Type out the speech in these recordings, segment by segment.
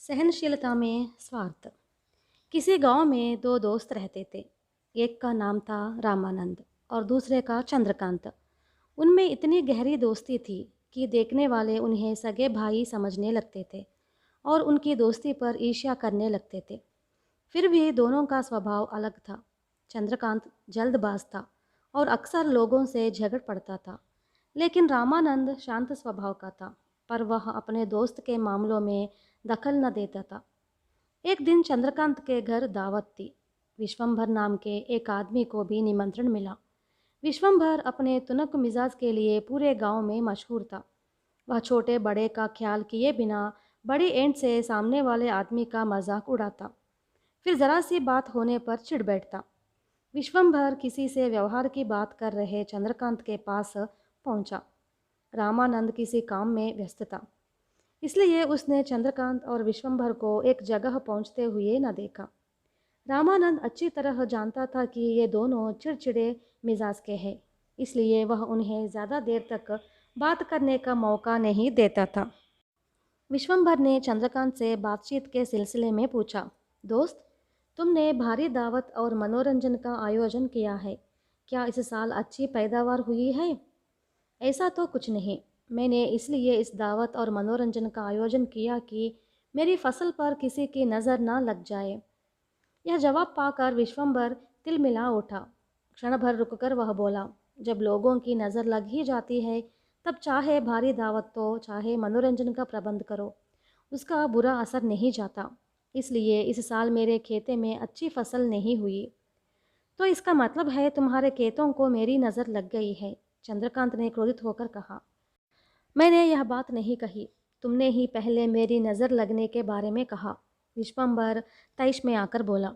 सहनशीलता में स्वार्थ। किसी गांव में दो दोस्त रहते थे। एक का नाम था रामानंद और दूसरे का चंद्रकांत। उनमें इतनी गहरी दोस्ती थी कि देखने वाले उन्हें सगे भाई समझने लगते थे और उनकी दोस्ती पर ईर्ष्या करने लगते थे। फिर भी दोनों का स्वभाव अलग था। चंद्रकांत जल्दबाज था और अक्सर लोगों से झगड़ पड़ता था, लेकिन रामानंद शांत स्वभाव का था, पर वह अपने दोस्त के मामलों में दखल न देता था। एक दिन चंद्रकांत के घर दावत थी। विश्वंभर नाम के एक आदमी को भी निमंत्रण मिला। विश्वंभर अपने तुनक मिजाज के लिए पूरे गांव में मशहूर था। वह छोटे बड़े का ख्याल किए बिना बड़ी एंट से सामने वाले आदमी का मजाक उड़ाता, फिर जरा सी बात होने पर चिढ़ बैठता। विश्वंभर किसी से व्यवहार की बात कर रहे चंद्रकांत के पास पहुंचा। रामानंद किसी काम में व्यस्त था, इसलिए उसने चंद्रकांत और विश्वंभर को एक जगह पहुंचते हुए न देखा। रामानंद अच्छी तरह जानता था कि ये दोनों चिड़चिड़े मिजाज के हैं, इसलिए वह उन्हें ज़्यादा देर तक बात करने का मौका नहीं देता था। विश्वंभर ने चंद्रकांत से बातचीत के सिलसिले में पूछा, दोस्त, तुमने भारी दावत और मनोरंजन का आयोजन किया है, क्या इस साल अच्छी पैदावार हुई है? ऐसा तो कुछ नहीं। मैंने इसलिए इस दावत और मनोरंजन का आयोजन किया कि मेरी फसल पर किसी की नज़र ना लग जाए। यह जवाब पाकर विश्वंभर तिलमिला उठा। क्षण भर रुककर वह बोला, जब लोगों की नज़र लग ही जाती है, तब चाहे भारी दावत तो चाहे मनोरंजन का प्रबंध करो, उसका बुरा असर नहीं जाता। इसलिए इस साल मेरे खेते में अच्छी फसल नहीं हुई। तो इसका मतलब है तुम्हारे खेतों को मेरी नज़र लग गई है, चंद्रकांत ने क्रोधित होकर कहा। मैंने यह बात नहीं कही, तुमने ही पहले मेरी नज़र लगने के बारे में कहा, विश्वंभर तैश में आकर बोला।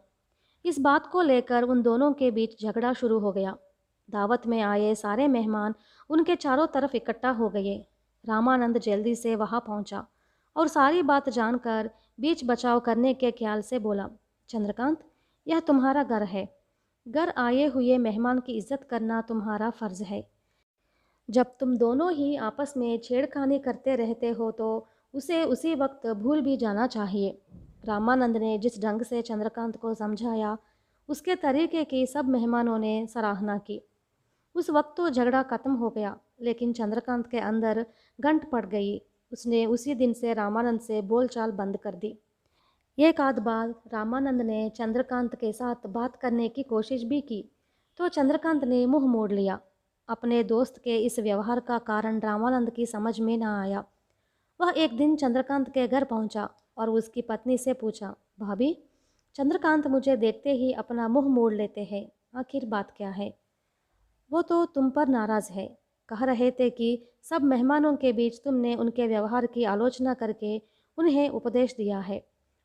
इस बात को लेकर उन दोनों के बीच झगड़ा शुरू हो गया। दावत में आए सारे मेहमान उनके चारों तरफ इकट्ठा हो गए। रामानंद जल्दी से वहां पहुंचा और सारी बात जानकर बीच बचाव करने के ख्याल से बोला, चंद्रकांत, यह तुम्हारा घर है। घर आए हुए मेहमान की इज्जत करना तुम्हारा फर्ज है। जब तुम दोनों ही आपस में छेड़खानी करते रहते हो तो उसे उसी वक्त भूल भी जाना चाहिए। रामानंद ने जिस ढंग से चंद्रकांत को समझाया, उसके तरीके की सब मेहमानों ने सराहना की। उस वक्त तो झगड़ा खत्म हो गया, लेकिन चंद्रकांत के अंदर गंठ पड़ गई। उसने उसी दिन से रामानंद से बोलचाल बंद कर दी। एक आध बार रामानंद ने चंद्रकांत के साथ बात करने की कोशिश भी की, तो चंद्रकांत ने मुंह मोड़ लिया। अपने दोस्त के इस व्यवहार का कारण रामानंद की समझ में न आया। वह एक दिन चंद्रकांत के घर पहुंचा और उसकी पत्नी से पूछा, भाभी, चंद्रकांत मुझे देखते ही अपना मुंह मोड़ लेते हैं, आखिर बात क्या है? वो तो तुम पर नाराज़ है। कह रहे थे कि सब मेहमानों के बीच तुमने उनके व्यवहार की आलोचना करके उन्हें उपदेश दिया है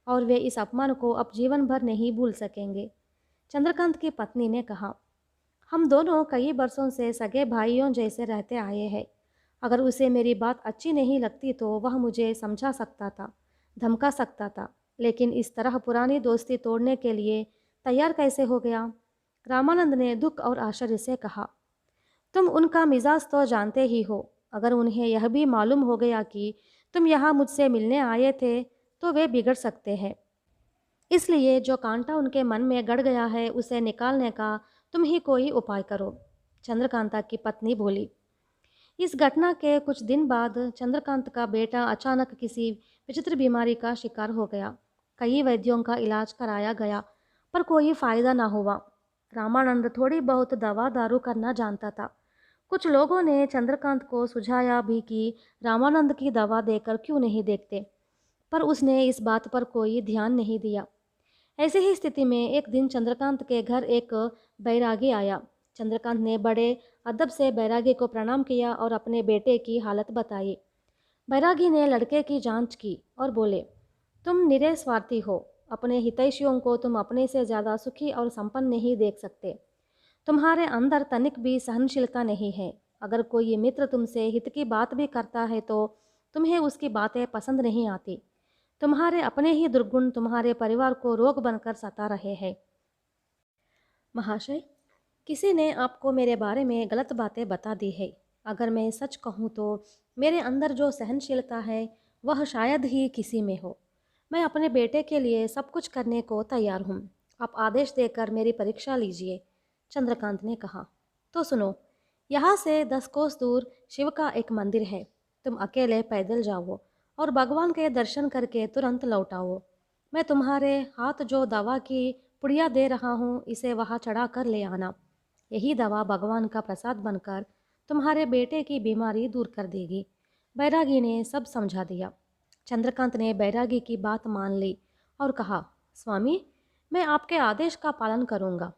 और वे इस अपमान को अब जीवन भर नहीं भूल सकेंगे। चंद्रकांत की पत्नी ने कहा, हम दोनों कई बरसों से सगे भाइयों जैसे रहते आए हैं। अगर उसे मेरी बात अच्छी नहीं लगती तो वह मुझे समझा सकता था, धमका सकता था, लेकिन इस तरह पुरानी दोस्ती तोड़ने के लिए तैयार कैसे हो गया? रामानंद ने दुख और आश्चर्य से कहा, तुम उनका मिजाज तो जानते ही हो। अगर उन्हें यह भी मालूम हो गया कि तुम यहाँ मुझसे मिलने आए थे, तो वे बिगड़ सकते हैं। इसलिए जो कांटा उनके मन में गड़ गया है, उसे निकालने का तुम ही कोई उपाय करो, चंद्रकांता की पत्नी बोली। इस घटना के कुछ दिन बाद चंद्रकांत का बेटा अचानक किसी विचित्र बीमारी का शिकार हो गया। कई वैद्यों का इलाज कराया गया, पर कोई फायदा ना हुआ। रामानंद थोड़ी बहुत दवा दारू करना जानता था। कुछ लोगों ने चंद्रकांत को सुझाया भी कि रामानंद की दवा देकर क्यों नहीं देखते, पर उसने इस बात पर कोई ध्यान नहीं दिया। ऐसी ही स्थिति में एक दिन चंद्रकांत के घर एक बैरागी आया। चंद्रकांत ने बड़े अदब से बैरागी को प्रणाम किया और अपने बेटे की हालत बताई। बैरागी ने लड़के की जांच की और बोले, तुम निरे स्वार्थी हो। अपने हितैषियों को तुम अपने से ज़्यादा सुखी और संपन्न नहीं देख सकते। तुम्हारे अंदर तनिक भी सहनशीलता नहीं है। अगर कोई मित्र तुमसे हित की बात भी करता है तो तुम्हें उसकी बातें पसंद नहीं आती। तुम्हारे अपने ही दुर्गुण तुम्हारे परिवार को रोग बनकर सता रहे हैं। महाशय, किसी ने आपको मेरे बारे में गलत बातें बता दी है। अगर मैं सच कहूँ तो मेरे अंदर जो सहनशीलता है वह शायद ही किसी में हो। मैं अपने बेटे के लिए सब कुछ करने को तैयार हूँ। आप आदेश देकर मेरी परीक्षा लीजिए। चंद्रकांत ने कहा। तो सुनो, यहाँ से 10 कोस दूर शिव का एक मंदिर है। तुम अकेले पैदल जाओ और भगवान के दर्शन करके तुरंत लौट आओ। मैं तुम्हारे हाथ जो दवा की पुड़िया दे रहा हूँ, इसे वहाँ चढ़ा कर ले आना। यही दवा भगवान का प्रसाद बनकर तुम्हारे बेटे की बीमारी दूर कर देगी। बैरागी ने सब समझा दिया। चंद्रकांत ने बैरागी की बात मान ली और कहा, स्वामी, मैं आपके आदेश का पालन करूँगा।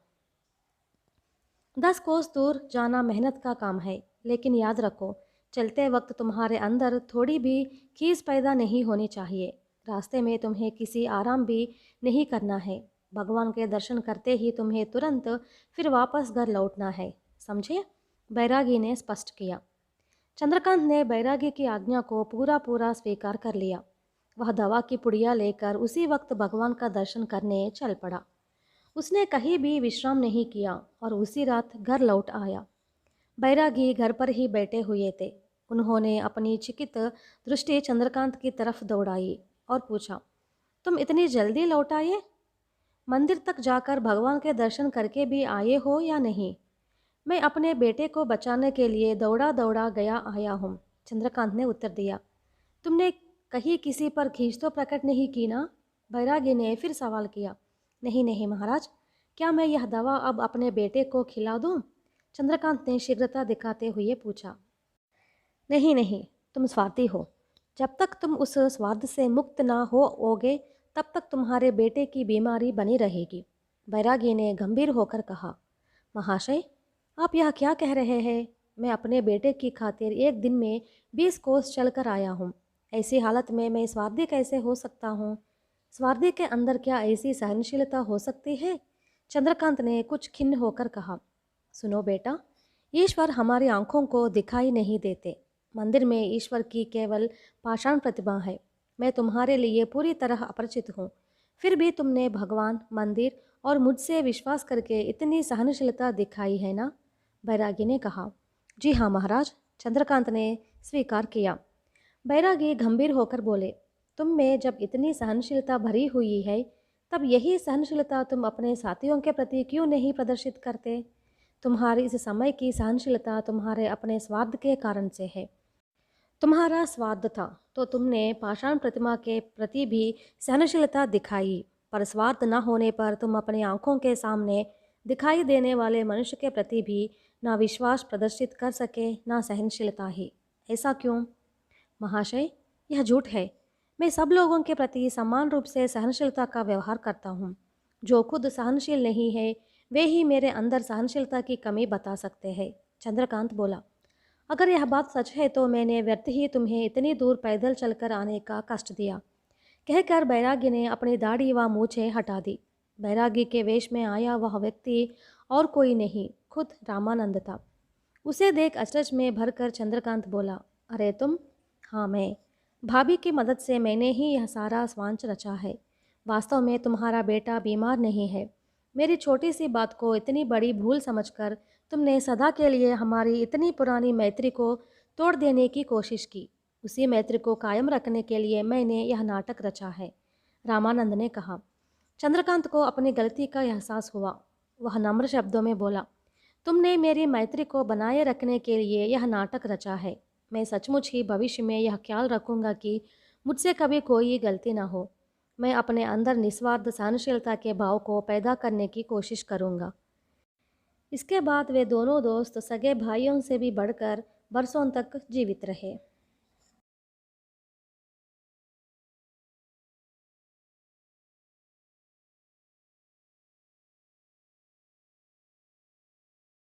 10 कोस दूर जाना मेहनत का काम है, लेकिन याद रखो, चलते वक्त तुम्हारे अंदर थोड़ी भी खीस पैदा नहीं होनी चाहिए। रास्ते में तुम्हें किसी आराम भी नहीं करना है। भगवान के दर्शन करते ही तुम्हें तुरंत फिर वापस घर लौटना है, समझे? बैरागी ने स्पष्ट किया। चंद्रकांत ने बैरागी की आज्ञा को पूरा पूरा स्वीकार कर लिया। वह दवा की पुड़िया लेकर उसी वक्त भगवान का दर्शन करने चल पड़ा। उसने कहीं भी विश्राम नहीं किया और उसी रात घर लौट आया। बैरागी घर पर ही बैठे हुए थे। उन्होंने अपनी चिकित दृष्टि चंद्रकांत की तरफ दौड़ाई और पूछा, तुम इतनी जल्दी लौट आए? मंदिर तक जाकर भगवान के दर्शन करके भी आए हो या नहीं? मैं अपने बेटे को बचाने के लिए दौड़ा दौड़ा गया आया हूँ, चंद्रकांत ने उत्तर दिया। तुमने कहीं किसी पर खींच तो प्रकट नहीं की ना? बैरागी ने फिर सवाल किया। नहीं नहीं महाराज, क्या मैं यह दवा अब अपने बेटे को खिला दूँ? चंद्रकांत ने शीघ्रता दिखाते हुए पूछा। नहीं नहीं, तुम स्वार्थी हो। जब तक तुम उस स्वार्थ से मुक्त ना होगे, तब तक तुम्हारे बेटे की बीमारी बनी रहेगी। बैरागी ने गंभीर होकर कहा। महाशय, आप यह क्या कह रहे हैं? मैं अपने बेटे की खातिर एक दिन में 20 कोस चल कर आया हूँ। ऐसी हालत में मैं स्वार्थी कैसे हो सकता हूँ? स्वार्थी के अंदर क्या ऐसी सहनशीलता हो सकती है? चंद्रकांत ने कुछ खिन्न होकर कहा। सुनो बेटा, ईश्वर हमारी आंखों को दिखाई नहीं देते। मंदिर में ईश्वर की केवल पाषाण प्रतिमा है। मैं तुम्हारे लिए पूरी तरह अपरिचित हूँ, फिर भी तुमने भगवान, मंदिर और मुझसे विश्वास करके इतनी सहनशीलता दिखाई है ना? बैरागी ने कहा। जी हाँ महाराज, चंद्रकांत ने स्वीकार किया। बैरागी गंभीर होकर बोले, तुम में जब इतनी सहनशीलता भरी हुई है, तब यही सहनशीलता तुम अपने साथियों के प्रति क्यों नहीं प्रदर्शित करते? तुम्हारी इस समय की सहनशीलता तुम्हारे अपने स्वार्थ के कारण से है। तुम्हारा स्वार्थ था तो तुमने पाषाण प्रतिमा के प्रति भी सहनशीलता दिखाई, पर स्वार्थ न होने पर तुम अपनी आंखों के सामने दिखाई देने वाले मनुष्य के प्रति भी ना विश्वास प्रदर्शित कर सके, ना सहनशीलता ही। ऐसा क्यों? महाशय, यह झूठ है। मैं सब लोगों के प्रति समान रूप से सहनशीलता का व्यवहार करता हूँ। जो खुद सहनशील नहीं है, वे ही मेरे अंदर सहनशीलता की कमी बता सकते हैं, चंद्रकांत बोला। अगर यह बात सच है तो मैंने व्यर्थ ही तुम्हें इतनी दूर पैदल चलकर आने का कष्ट दिया। कहकर बैरागी ने अपनी दाढ़ी व मूछें हटा दी। बैरागी के वेश में आया वह व्यक्ति और कोई नहीं, खुद रामानंद था। उसे देख अचरज में भरकर चंद्रकांत बोला, अरे तुम? हाँ मैं। भाभी की मदद से मैंने ही यह सारा स्वांच रचा है। वास्तव में तुम्हारा बेटा बीमार नहीं है। मेरी छोटी सी बात को इतनी बड़ी भूल समझकर तुमने सदा के लिए हमारी इतनी पुरानी मैत्री को तोड़ देने की कोशिश की। उसी मैत्री को कायम रखने के लिए मैंने यह नाटक रचा है, रामानंद ने कहा। चंद्रकांत को अपनी गलती का एहसास हुआ। वह नम्र शब्दों में बोला, तुमने मेरी मैत्री को बनाए रखने के लिए यह नाटक रचा है। मैं सचमुच ही भविष्य में यह ख्याल रखूंगा कि मुझसे कभी कोई गलती ना हो। मैं अपने अंदर निस्वार्थ सहनशीलता के भाव को पैदा करने की कोशिश करूंगा। इसके बाद वे दोनों दोस्त सगे भाइयों से भी बढ़कर बरसों तक जीवित रहे।